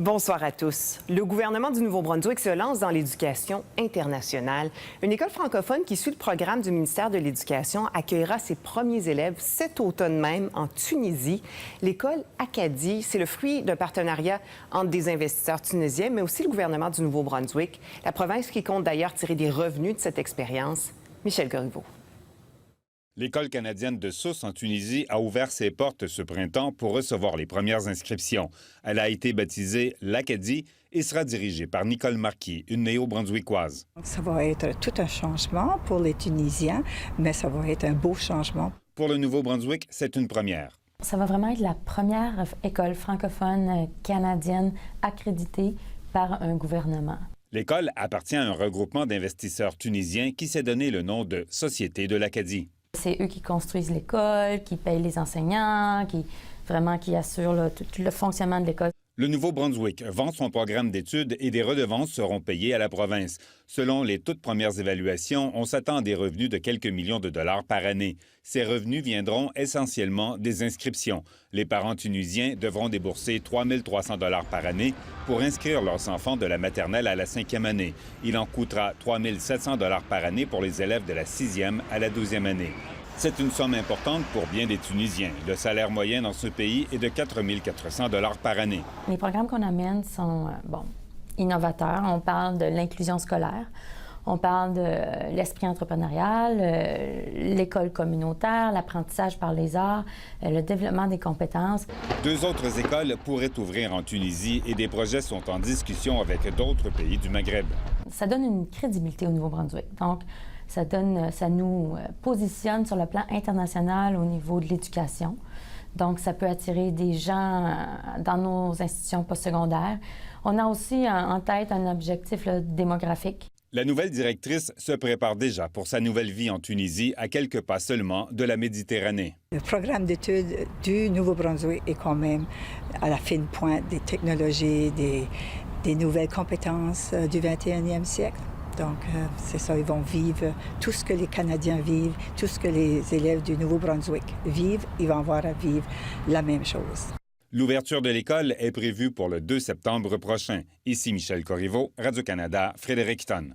Bonsoir à tous. Le gouvernement du Nouveau-Brunswick se lance dans l'éducation internationale. Une école francophone qui suit le programme du ministère de l'Éducation accueillera ses premiers élèves cet automne même en Tunisie. L'école Acadie, c'est le fruit d'un partenariat entre des investisseurs tunisiens, mais aussi le gouvernement du Nouveau-Brunswick, la province qui compte d'ailleurs tirer des revenus de cette expérience. Michel Corriveau. L'École canadienne de Sousse en Tunisie a ouvert ses portes ce printemps pour recevoir les premières inscriptions. Elle a été baptisée l'Acadie et sera dirigée par Nicole Marquis, une néo-brunswickoise. Ça va être tout un changement pour les Tunisiens, mais ça va être un beau changement. Pour le Nouveau-Brunswick, c'est une première. Ça va vraiment être la première école francophone canadienne accréditée par un gouvernement. L'école appartient à un regroupement d'investisseurs tunisiens qui s'est donné le nom de Société de l'Acadie. C'est eux qui construisent l'école, qui payent les enseignants, qui assurent tout le fonctionnement de l'école. Le Nouveau-Brunswick vend son programme d'études et des redevances seront payées à la province. Selon les toutes premières évaluations, on s'attend à des revenus de quelques millions de dollars par année. Ces revenus viendront essentiellement des inscriptions. Les parents tunisiens devront débourser 3 300 dollars par année pour inscrire leurs enfants de la maternelle à la 5e année. Il en coûtera 3 700 dollars par année pour les élèves de la 6e à la 12e année. C'est une somme importante pour bien des Tunisiens. Le salaire moyen dans ce pays est de 4 400 dollars par année. Les programmes qu'on amène sont innovateurs. On parle de l'inclusion scolaire, on parle de l'esprit entrepreneurial, l'école communautaire, l'apprentissage par les arts, le développement des compétences. 2 autres écoles pourraient ouvrir en Tunisie et des projets sont en discussion avec d'autres pays du Maghreb. Ça donne une crédibilité au Nouveau-Brunswick. Donc, ça nous positionne sur le plan international au niveau de l'éducation. Donc, ça peut attirer des gens dans nos institutions postsecondaires. On a aussi en tête un objectif démographique. La nouvelle directrice se prépare déjà pour sa nouvelle vie en Tunisie, à quelques pas seulement de la Méditerranée. Le programme d'études du Nouveau-Brunswick est quand même à la fine pointe des technologies, des nouvelles compétences du 21e siècle. Donc, c'est ça, ils vont vivre tout ce que les Canadiens vivent, tout ce que les élèves du Nouveau-Brunswick vivent, ils vont avoir à vivre la même chose. L'ouverture de l'école est prévue pour le 2 septembre prochain. Ici Michel Corriveau, Radio-Canada, Frédéric-Ton.